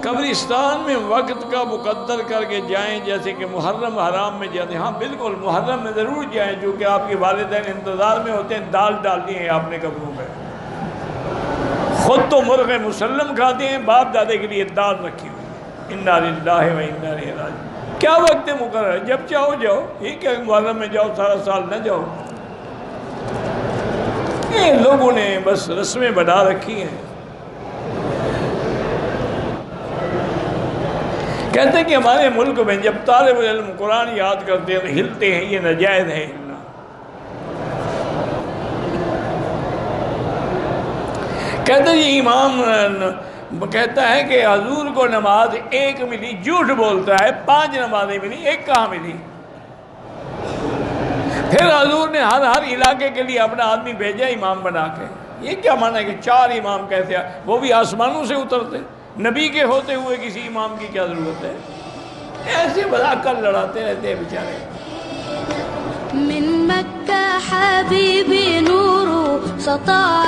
قبرستان میں وقت کا مقدر کر کے جائیں، جیسے کہ محرم حرام میں جاتے ہیں. ہاں بالکل محرم میں ضرور جائیں، جو کہ آپ کے والدین انتظار میں ہوتے ہیں. دال ڈالتی ہیں آپ نے قبروں میں، خود تو مرغ مسلم کھاتے ہیں، باپ دادے کے لیے دال رکھی ہوئی. انا للہ و انا الیہ راجعون. کیا وقت مقرر ہے؟ جب چاہو جاؤ. یہ کہ محرم میں جاؤ سارا سال نہ جاؤ. یہ لوگوں نے بس رسمیں بنا رکھی ہیں. کہتے ہیں کہ ہمارے ملک میں جب طالب علم قرآن یاد کرتے ہیں تو ہلتے ہیں. یہ ناجائز ہے ہلنا. کہتے ہیں یہ امام کہتا ہے کہ حضور کو نماز ایک ملی، جھوٹ بولتا ہے. 5 نمازیں ملی، ایک کہاں ملی؟ پھر حضور نے ہر علاقے کے لیے اپنا آدمی بھیجا امام بنا کے. یہ کیا مانا ہے کہ 4 امام کیسے وہ بھی آسمانوں سے اترتے؟ نبی کے ہوتے ہوئے کسی امام کی کیا ضرورت ہے؟ ایسے بڑا کل لڑاتے رہتے ہیں بیچارے. من مکہ حبیبی نور سطع